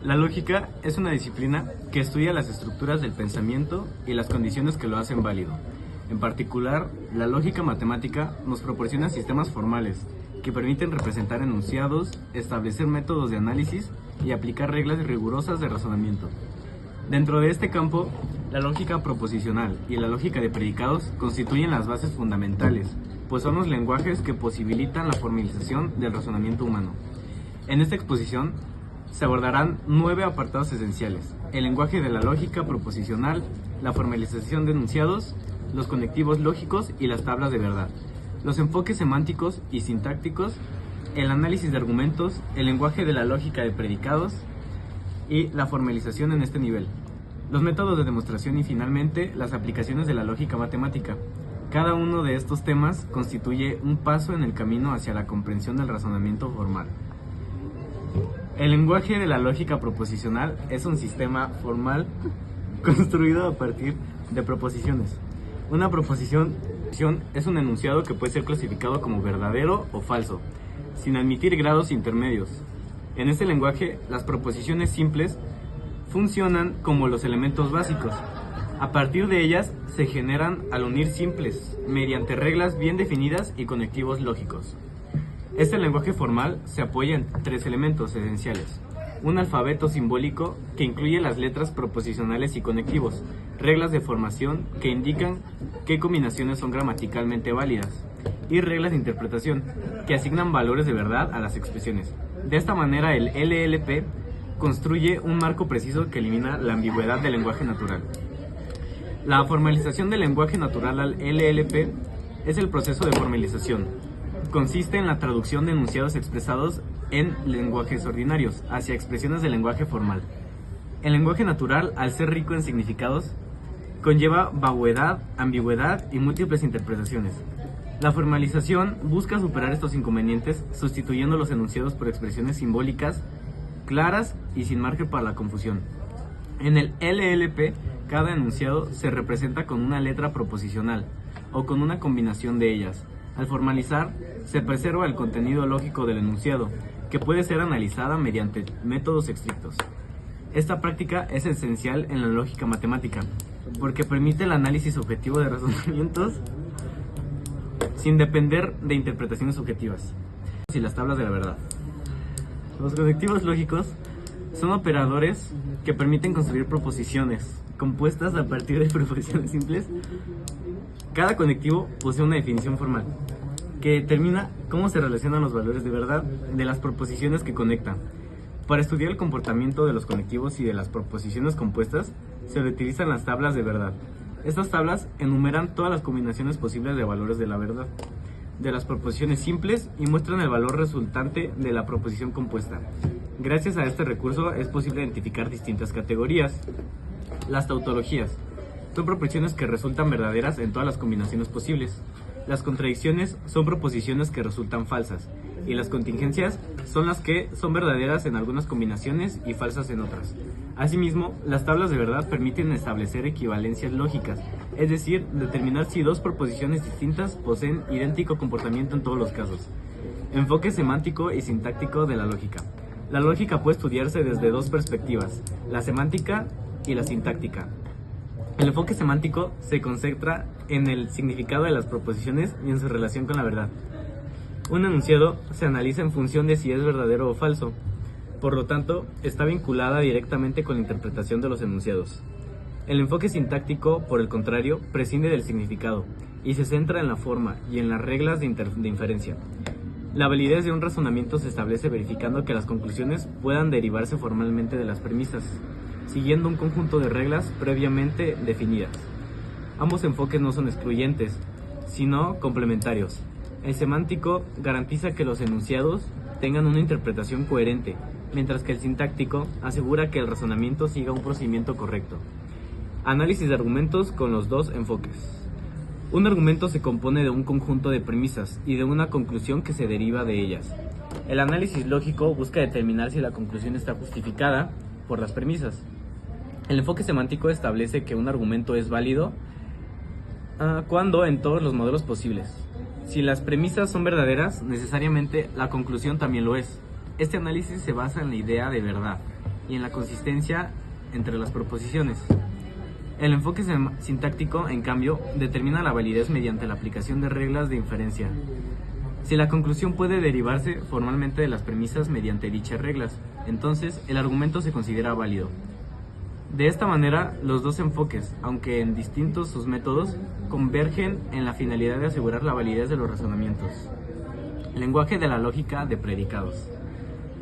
La lógica es una disciplina que estudia las estructuras del pensamiento y las condiciones que lo hacen válido. En particular, la lógica matemática nos proporciona sistemas formales que permiten representar enunciados, establecer métodos de análisis y aplicar reglas rigurosas de razonamiento. Dentro de este campo, la lógica proposicional y la lógica de predicados constituyen las bases fundamentales, pues son los lenguajes que posibilitan la formalización del razonamiento humano. En esta exposición se abordarán 9 apartados esenciales: el lenguaje de la lógica proposicional, la formalización de enunciados, los conectivos lógicos y las tablas de verdad, los enfoques semánticos y sintácticos, el análisis de argumentos, el lenguaje de la lógica de predicados y la formalización en este nivel, los métodos de demostración y finalmente las aplicaciones de la lógica matemática. Cada uno de estos temas constituye un paso en el camino hacia la comprensión del razonamiento formal. El lenguaje de la lógica proposicional es un sistema formal construido a partir de proposiciones. Una proposición es un enunciado que puede ser clasificado como verdadero o falso, sin admitir grados intermedios. En este lenguaje, las proposiciones simples funcionan como los elementos básicos. A partir de ellas se generan al unir simples, mediante reglas bien definidas y conectivos lógicos. Este lenguaje formal se apoya en 3 elementos esenciales: un alfabeto simbólico que incluye las letras proposicionales y conectivos, reglas de formación que indican qué combinaciones son gramaticalmente válidas, y reglas de interpretación que asignan valores de verdad a las expresiones. De esta manera, el LLP construye un marco preciso que elimina la ambigüedad del lenguaje natural. La formalización del lenguaje natural al LLP es el proceso de formalización. Consiste en la traducción de enunciados expresados en lenguajes ordinarios hacia expresiones del lenguaje formal. El lenguaje natural, al ser rico en significados, conlleva vaguedad, ambigüedad y múltiples interpretaciones. La formalización busca superar estos inconvenientes sustituyendo los enunciados por expresiones simbólicas, claras y sin margen para la confusión. En el LLP, cada enunciado se representa con una letra proposicional o con una combinación de ellas. Al formalizar, se preserva el contenido lógico del enunciado, que puede ser analizada mediante métodos estrictos. Esta práctica es esencial en la lógica matemática, porque permite el análisis objetivo de razonamientos sin depender de interpretaciones subjetivas y las tablas de la verdad. Los conectivos lógicos son operadores que permiten construir proposiciones compuestas a partir de proposiciones simples. Cada conectivo posee una definición formal que determina cómo se relacionan los valores de verdad de las proposiciones que conectan. Para estudiar el comportamiento de los conectivos y de las proposiciones compuestas, se utilizan las tablas de verdad. Estas tablas enumeran todas las combinaciones posibles de valores de la verdad de las proposiciones simples y muestran el valor resultante de la proposición compuesta. Gracias a este recurso es posible identificar distintas categorías. Las tautologías son proposiciones que resultan verdaderas en todas las combinaciones posibles. Las contradicciones son proposiciones que resultan falsas, y las contingencias son las que son verdaderas en algunas combinaciones y falsas en otras. Asimismo, las tablas de verdad permiten establecer equivalencias lógicas, es decir, determinar si 2 proposiciones distintas poseen idéntico comportamiento en todos los casos. Enfoque semántico y sintáctico de la lógica. La lógica puede estudiarse desde 2 perspectivas: la semántica y la sintáctica. El enfoque semántico se concentra en el significado de las proposiciones y en su relación con la verdad. Un enunciado se analiza en función de si es verdadero o falso. Por lo tanto, está vinculada directamente con la interpretación de los enunciados. El enfoque sintáctico, por el contrario, prescinde del significado y se centra en la forma y en las reglas de inferencia. La validez de un razonamiento se establece verificando que las conclusiones puedan derivarse formalmente de las premisas, siguiendo un conjunto de reglas previamente definidas. Ambos enfoques no son excluyentes, sino complementarios. El semántico garantiza que los enunciados tengan una interpretación coherente, mientras que el sintáctico asegura que el razonamiento siga un procedimiento correcto. Análisis de argumentos con los 2 enfoques. Un argumento se compone de un conjunto de premisas y de una conclusión que se deriva de ellas. El análisis lógico busca determinar si la conclusión está justificada por las premisas. El enfoque semántico establece que un argumento es válido cuando en todos los modelos posibles. Si las premisas son verdaderas, necesariamente la conclusión también lo es. Este análisis se basa en la idea de verdad. y en la consistencia entre las proposiciones. El enfoque sintáctico, en cambio, determina la validez mediante la aplicación de reglas de inferencia. Si la conclusión puede derivarse formalmente de las premisas mediante dichas reglas, entonces el argumento se considera válido. De esta manera, los dos enfoques, aunque en distintos sus métodos, convergen en la finalidad de asegurar la validez de los razonamientos. Lenguaje de la lógica de predicados.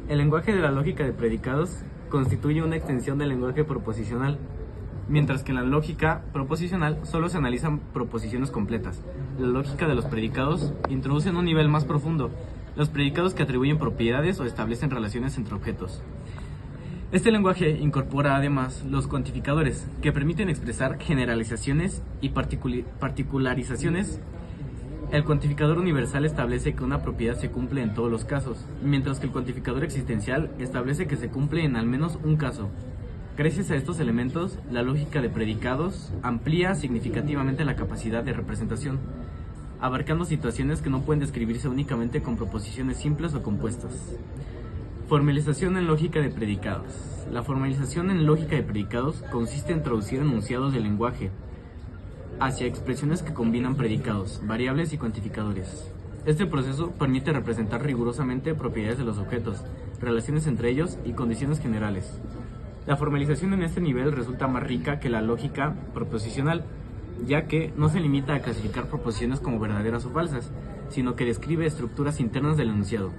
El lenguaje de la lógica de predicados constituye una extensión del lenguaje proposicional, mientras que en la lógica proposicional solo se analizan proposiciones completas. La lógica de los predicados introduce en un nivel más profundo los predicados que atribuyen propiedades o establecen relaciones entre objetos. Este lenguaje incorpora además los cuantificadores, que permiten expresar generalizaciones y particularizaciones. El cuantificador universal establece que una propiedad se cumple en todos los casos, mientras que el cuantificador existencial establece que se cumple en al menos un caso. Gracias a estos elementos, la lógica de predicados amplía significativamente la capacidad de representación, abarcando situaciones que no pueden describirse únicamente con proposiciones simples o compuestas. Formalización en lógica de predicados. La formalización en lógica de predicados consiste en traducir enunciados del lenguaje hacia expresiones que combinan predicados, variables y cuantificadores. Este proceso permite representar rigurosamente propiedades de los objetos, relaciones entre ellos y condiciones generales. La formalización en este nivel resulta más rica que la lógica proposicional, ya que no se limita a clasificar proposiciones como verdaderas o falsas, sino que describe estructuras internas del enunciado.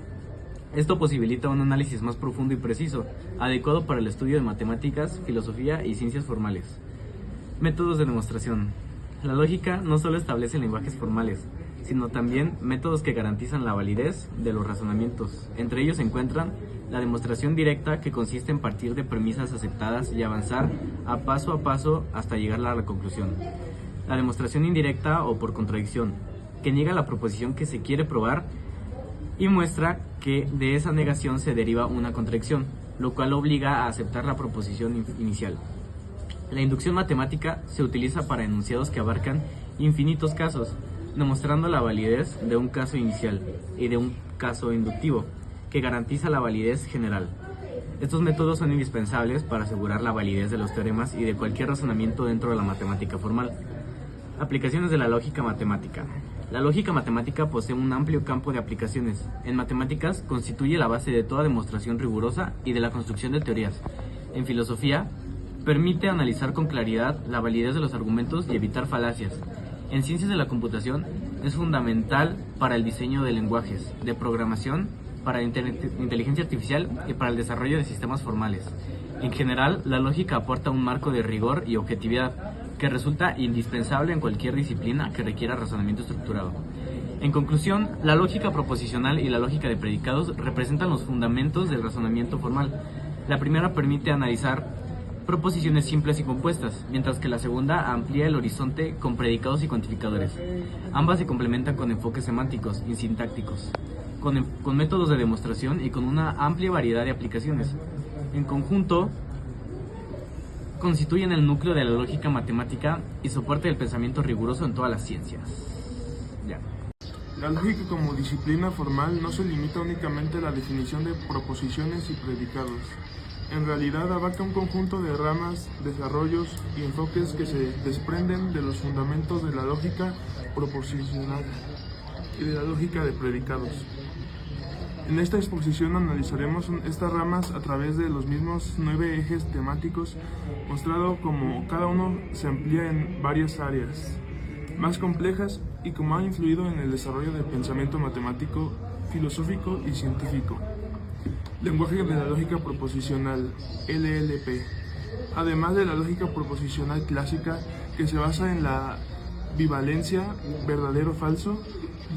Esto posibilita un análisis más profundo y preciso, adecuado para el estudio de matemáticas, filosofía y ciencias formales. Métodos de demostración. La lógica no solo establece lenguajes formales, sino también métodos que garantizan la validez de los razonamientos. Entre ellos se encuentran la demostración directa, que consiste en partir de premisas aceptadas y avanzar a paso hasta llegar a la conclusión. La demostración indirecta o por contradicción, que niega la proposición que se quiere probar y muestra que de esa negación se deriva una contradicción, lo cual obliga a aceptar la proposición inicial. La inducción matemática se utiliza para enunciados que abarcan infinitos casos, demostrando la validez de un caso inicial y de un caso inductivo, que garantiza la validez general. Estos métodos son indispensables para asegurar la validez de los teoremas y de cualquier razonamiento dentro de la matemática formal. Aplicaciones de la lógica matemática. La lógica matemática posee un amplio campo de aplicaciones. En matemáticas constituye la base de toda demostración rigurosa y de la construcción de teorías. En filosofía, permite analizar con claridad la validez de los argumentos y evitar falacias. En ciencias de la computación, es fundamental para el diseño de lenguajes, de programación, para la inteligencia artificial y para el desarrollo de sistemas formales. En general, la lógica aporta un marco de rigor y objetividad que resulta indispensable en cualquier disciplina que requiera razonamiento estructurado. En conclusión, la lógica proposicional y la lógica de predicados representan los fundamentos del razonamiento formal. La primera permite analizar proposiciones simples y compuestas, mientras que la segunda amplía el horizonte con predicados y cuantificadores. Ambas se complementan con enfoques semánticos y sintácticos, con métodos de demostración y con una amplia variedad de aplicaciones. En conjunto, constituyen el núcleo de la lógica matemática y soporte del pensamiento riguroso en todas las ciencias. La lógica como disciplina formal no se limita únicamente a la definición de proposiciones y predicados. En realidad abarca un conjunto de ramas, desarrollos y enfoques que se desprenden de los fundamentos de la lógica proposicional y de la lógica de predicados. En esta exposición analizaremos estas ramas a través de los mismos 9 ejes temáticos, mostrado cómo cada uno se amplía en varias áreas más complejas y cómo ha influido en el desarrollo del pensamiento matemático, filosófico y científico. Lenguaje de la lógica proposicional, LLP. Además de la lógica proposicional clásica, que se basa en la bivalencia, verdadero-falso,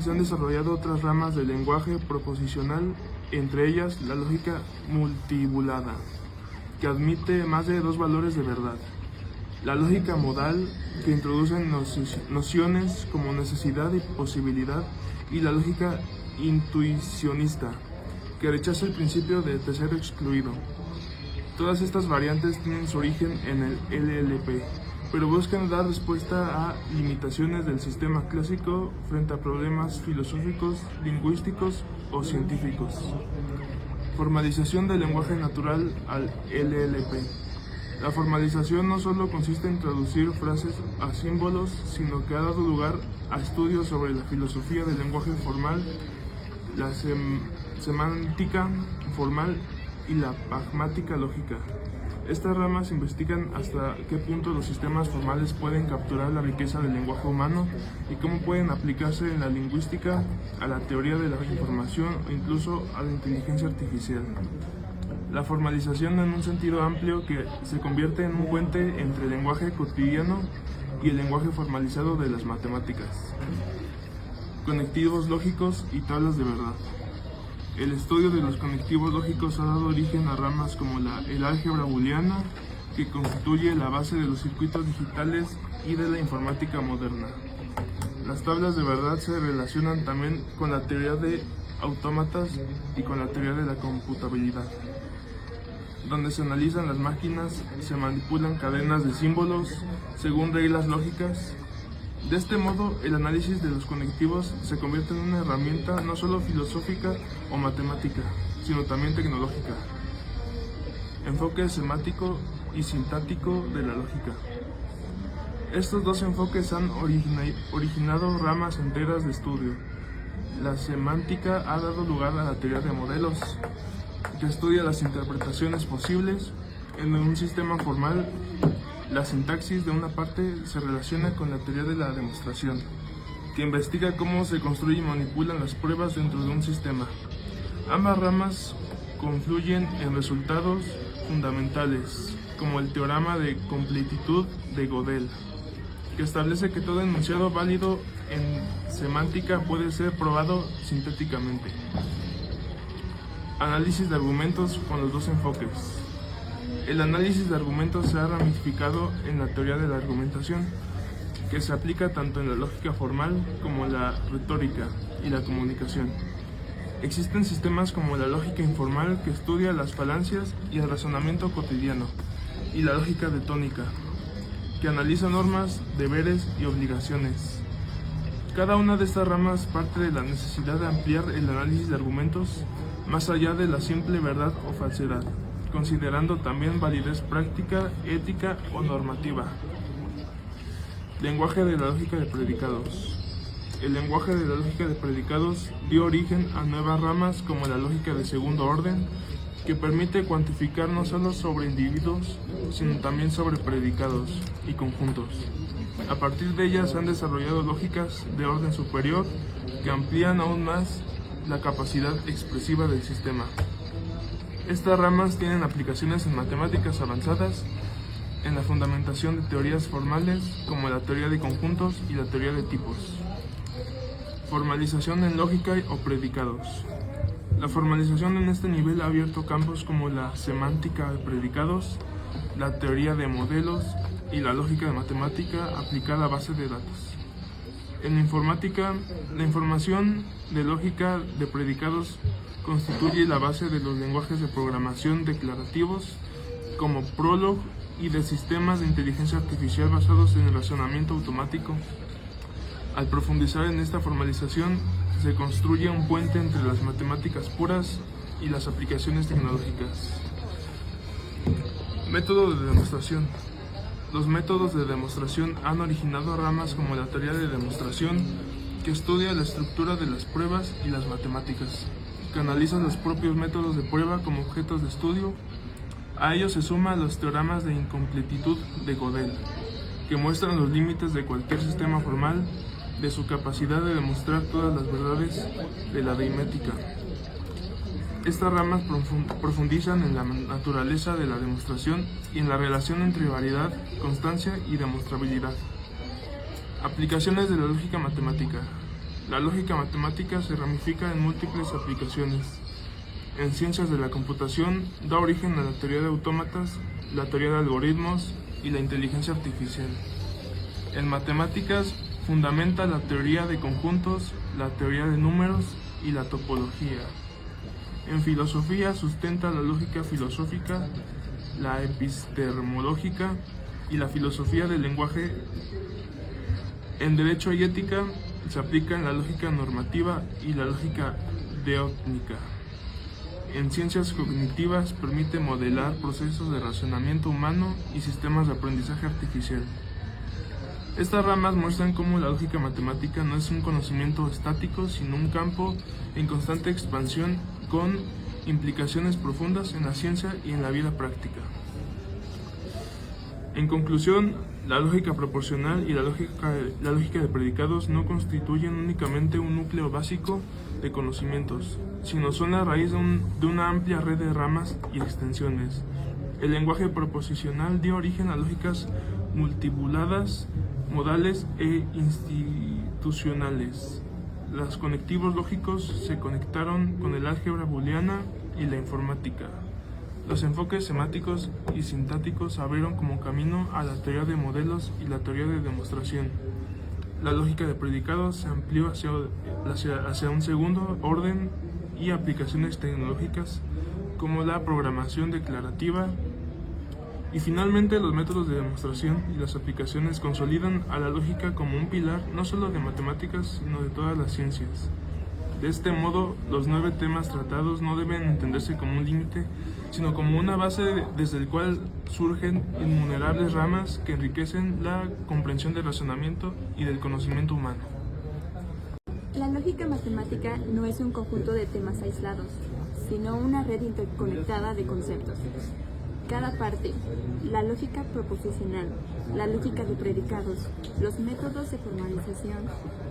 se han desarrollado otras ramas del lenguaje proposicional, entre ellas la lógica multivulada, que admite más de 2 valores de verdad. La lógica modal, que introduce nociones como necesidad y posibilidad, y la lógica intuicionista, que rechaza el principio de ser excluido. Todas estas variantes tienen su origen en el LLP, pero buscan dar respuesta a limitaciones del sistema clásico frente a problemas filosóficos, lingüísticos o científicos. Formalización del lenguaje natural al LLP. La formalización no solo consiste en traducir frases a símbolos, sino que ha dado lugar a estudios sobre la filosofía del lenguaje formal, la semántica formal y la pragmática lógica. Estas ramas investigan hasta qué punto los sistemas formales pueden capturar la riqueza del lenguaje humano y cómo pueden aplicarse en la lingüística, a la teoría de la información o incluso a la inteligencia artificial. La formalización en un sentido amplio que se convierte en un puente entre el lenguaje cotidiano y el lenguaje formalizado de las matemáticas. Conectivos lógicos y tablas de verdad. El estudio de los conectivos lógicos ha dado origen a ramas como el álgebra booleana, que constituye la base de los circuitos digitales y de la informática moderna. Las tablas de verdad se relacionan también con la teoría de autómatas y con la teoría de la computabilidad, donde se analizan las máquinas, se manipulan cadenas de símbolos según reglas lógicas. De este modo, el análisis de los conectivos se convierte en una herramienta no solo filosófica o matemática, sino también tecnológica. Enfoque semántico y sintáctico de la lógica. Estos dos enfoques han originado ramas enteras de estudio. La semántica ha dado lugar a la teoría de modelos, que estudia las interpretaciones posibles en un sistema formal. La sintaxis, de una parte, se relaciona con la teoría de la demostración, que investiga cómo se construyen y manipulan las pruebas dentro de un sistema. Ambas ramas confluyen en resultados fundamentales, como el teorema de completitud de Gödel, que establece que todo enunciado válido en semántica puede ser probado sintéticamente. Análisis de argumentos con los dos enfoques. El análisis de argumentos se ha ramificado en la teoría de la argumentación, que se aplica tanto en la lógica formal como en la retórica y la comunicación. Existen sistemas como la lógica informal, que estudia las falancias y el razonamiento cotidiano, y la lógica de tónica, que analiza normas, deberes y obligaciones. Cada una de estas ramas parte de la necesidad de ampliar el análisis de argumentos más allá de la simple verdad o falsedad, considerando también validez práctica, ética o normativa. Lenguaje de la lógica de predicados. El lenguaje de la lógica de predicados dio origen a nuevas ramas como la lógica de segundo orden, que permite cuantificar no solo sobre individuos, sino también sobre predicados y conjuntos. A partir de ellas se han desarrollado lógicas de orden superior que amplían aún más la capacidad expresiva del sistema. Estas ramas tienen aplicaciones en matemáticas avanzadas, en la fundamentación de teorías formales como la teoría de conjuntos y la teoría de tipos. Formalización en lógica o predicados. La formalización en este nivel ha abierto campos como la semántica de predicados, la teoría de modelos y la lógica de matemática aplicada a base de datos. En informática, la información de lógica de predicados constituye la base de los lenguajes de programación declarativos como Prolog y de sistemas de inteligencia artificial basados en el razonamiento automático. Al profundizar en esta formalización, se construye un puente entre las matemáticas puras y las aplicaciones tecnológicas. Método de demostración. Los métodos de demostración han originado ramas como la teoría de demostración, que estudia la estructura de las pruebas, y las matemáticas, que analizan los propios métodos de prueba como objetos de estudio. A ellos se suman los teoremas de incompletitud de Gödel, que muestran los límites de cualquier sistema formal, de su capacidad de demostrar todas las verdades de la aritmética. Estas ramas profundizan en la naturaleza de la demostración y en la relación entre variedad, constancia y demostrabilidad. Aplicaciones de la lógica matemática. La lógica matemática se ramifica en múltiples aplicaciones. En ciencias de la computación da origen a la teoría de autómatas, la teoría de algoritmos y la inteligencia artificial. En matemáticas fundamenta la teoría de conjuntos, la teoría de números y la topología. En filosofía sustenta la lógica filosófica, la epistemológica y la filosofía del lenguaje. En derecho y ética se aplican la lógica normativa y la lógica deónica. en ciencias cognitivas permite modelar procesos de razonamiento humano y sistemas de aprendizaje artificial. Estas ramas muestran cómo la lógica matemática no es un conocimiento estático, sino un campo en constante expansión con implicaciones profundas en la ciencia y en la vida práctica. En conclusión, la lógica proposicional y la lógica de predicados no constituyen únicamente un núcleo básico de conocimientos, sino son la raíz de una amplia red de ramas y extensiones. El lenguaje proposicional dio origen a lógicas multivuladas, modales e institucionales. Los conectivos lógicos se conectaron con el álgebra booleana y la informática. Los enfoques semánticos y sintácticos abrieron como camino a la teoría de modelos y la teoría de demostración. La lógica de predicados se amplió hacia un segundo orden y aplicaciones tecnológicas como la programación declarativa. Y finalmente, los métodos de demostración y las aplicaciones consolidan a la lógica como un pilar no solo de matemáticas, sino de todas las ciencias. De este modo, los 9 temas tratados no deben entenderse como un límite, sino como una base desde el cual surgen innumerables ramas que enriquecen la comprensión del razonamiento y del conocimiento humano. La lógica matemática no es un conjunto de temas aislados, sino una red interconectada de conceptos. Cada parte, la lógica proposicional, la lógica de predicados, los métodos de formalización,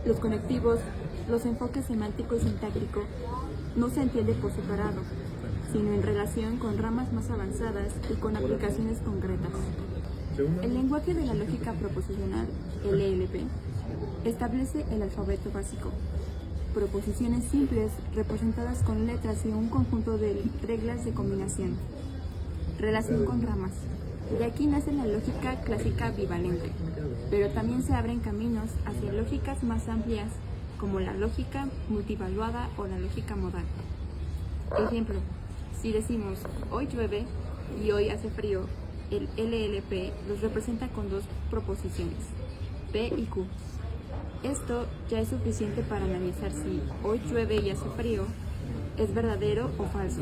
los conectivos, los enfoques semántico y sintáctico, no se entiende por separado, sino en relación con ramas más avanzadas y con aplicaciones concretas. El lenguaje de la lógica proposicional, LLP, establece el alfabeto básico, proposiciones simples representadas con letras y un conjunto de reglas de combinación. Relación con ramas. De aquí nace la lógica clásica bivalente, pero también se abren caminos hacia lógicas más amplias como la lógica multivaluada o la lógica modal. Ejemplo, si decimos hoy llueve y hoy hace frío, el LLP los representa con 2 proposiciones, P y Q. Esto ya es suficiente para analizar si hoy llueve y hace frío es verdadero o falso.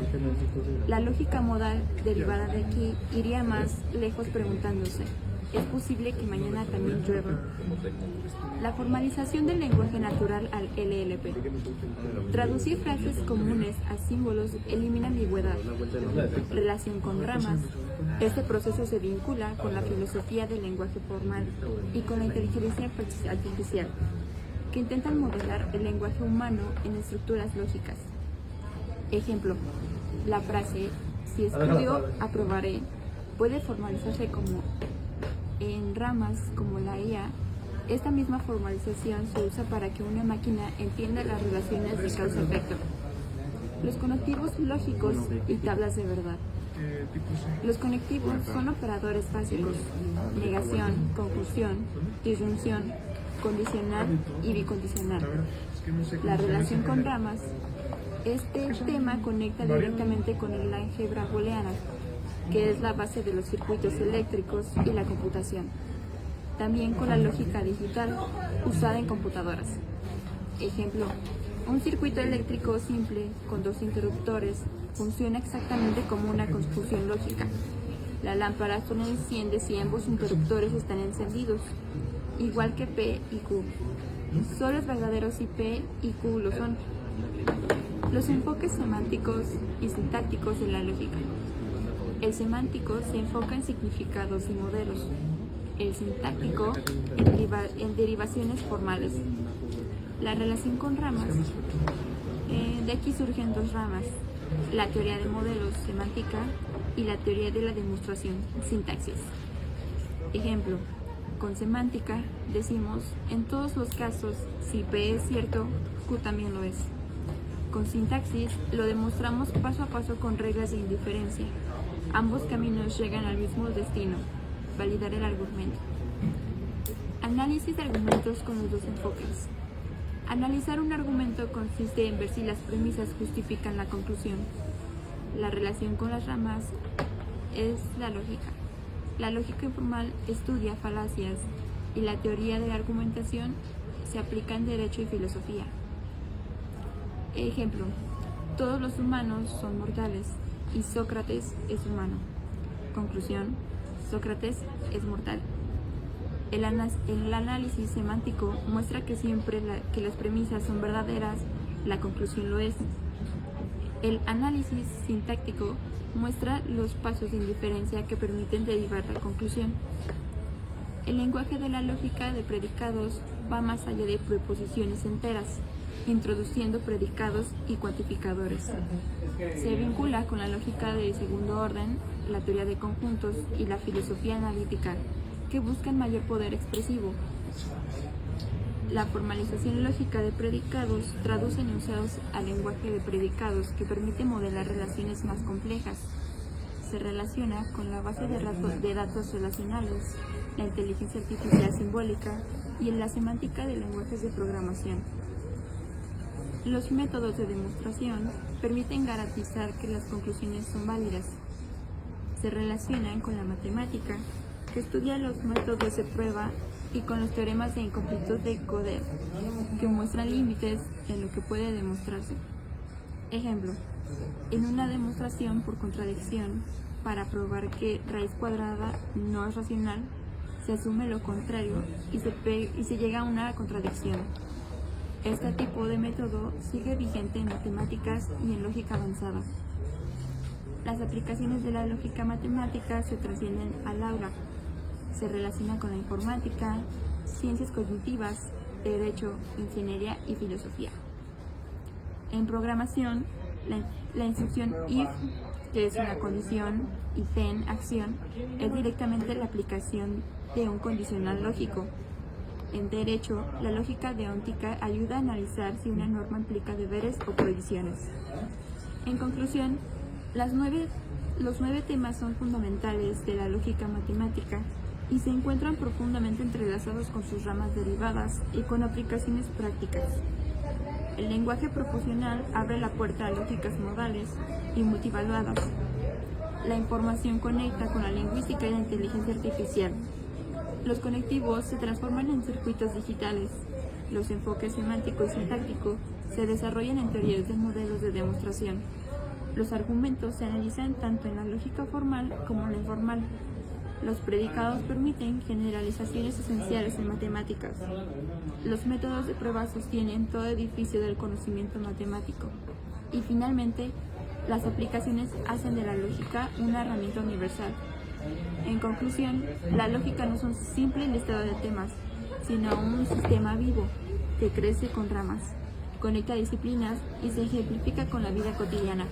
La lógica modal derivada de aquí iría más lejos preguntándose, ¿es posible que mañana también llueva? La formalización del lenguaje natural al LLP. Traducir frases comunes a símbolos elimina ambigüedad. Relación con ramas. Este proceso se vincula con la filosofía del lenguaje formal y con la inteligencia artificial, que intentan modelar el lenguaje humano en estructuras lógicas. Ejemplo, la frase, si estudio, aprobaré, puede formalizarse como en ramas como la IA. Esta misma formalización se usa para que una máquina entienda las relaciones de causa-efecto. Los conectivos lógicos y tablas de verdad. Los conectivos son operadores básicos: negación, conjunción, disyunción, condicional y bicondicional. La relación con ramas. Este tema conecta directamente con el álgebra booleana, que es la base de los circuitos eléctricos y la computación. También con la lógica digital usada en computadoras. Ejemplo, un circuito eléctrico simple con 2 interruptores funciona exactamente como una conjunción lógica. La lámpara solo enciende si ambos interruptores están encendidos, igual que P y Q. Solo es verdadero si P y Q lo son. Los enfoques semánticos y sintácticos de la lógica. El semántico se enfoca en significados y modelos. El sintáctico en derivaciones formales. La relación con ramas. De aquí surgen 2 ramas: la teoría de modelos, semántica, y la teoría de la demostración, sintaxis. Ejemplo, con semántica decimos, en todos los casos, si P es cierto, Q también lo es. Con sintaxis lo demostramos paso a paso con reglas de indiferencia. Ambos caminos llegan al mismo destino, validar el argumento. Análisis de argumentos con los 2 enfoques. Analizar un argumento consiste en ver si las premisas justifican la conclusión. La relación con las ramas es la lógica. La lógica informal estudia falacias y la teoría de la argumentación se aplica en derecho y filosofía. Ejemplo, Todos los humanos son mortales y Sócrates es humano. Conclusión: Sócrates es mortal. El análisis semántico muestra que siempre que las premisas son verdaderas, la conclusión lo es. El análisis sintáctico muestra los pasos de inferencia que permiten derivar la conclusión. El lenguaje de la lógica de predicados va más allá de preposiciones enteras, introduciendo predicados y cuantificadores. Se vincula con la lógica de segundo orden, la teoría de conjuntos y la filosofía analítica, que buscan mayor poder expresivo. La formalización lógica de predicados traduce enunciados al lenguaje de predicados que permite modelar relaciones más complejas. Se relaciona con la base de datos relacionales, la inteligencia artificial simbólica y en la semántica de lenguajes de programación. Los métodos de demostración permiten garantizar que las conclusiones son válidas. Se relacionan con la matemática, que estudia los métodos de prueba, y con los teoremas de incompletud de Gödel, que muestran límites en lo que puede demostrarse. Ejemplo: en una demostración por contradicción, para probar que raíz cuadrada no es racional, se asume lo contrario y se llega a una contradicción. Este tipo de método sigue vigente en matemáticas y en lógica avanzada. Las aplicaciones de la lógica matemática se trascienden al aula. Se relaciona con la informática, ciencias cognitivas, derecho, ingeniería y filosofía. En programación, la instrucción if, que es una condición, y then, acción, es directamente la aplicación de un condicional lógico. En derecho, la lógica deóntica ayuda a analizar si una norma implica deberes o prohibiciones. En conclusión, los 9 temas son fundamentales de la lógica matemática y se encuentran profundamente entrelazados con sus ramas derivadas y con aplicaciones prácticas. El lenguaje proposicional abre la puerta a lógicas modales y multivaluadas. La información conecta con la lingüística y la inteligencia artificial. Los conectivos se transforman en circuitos digitales. Los enfoques semántico y sintáctico se desarrollan en teorías de modelos de demostración. Los argumentos se analizan tanto en la lógica formal como en la informal. Los predicados permiten generalizaciones esenciales en matemáticas. Los métodos de prueba sostienen todo edificio del conocimiento matemático. Y finalmente, las aplicaciones hacen de la lógica una herramienta universal. En conclusión, la lógica no es un simple listado de temas, sino un sistema vivo que crece con ramas, conecta disciplinas y se ejemplifica con la vida cotidiana.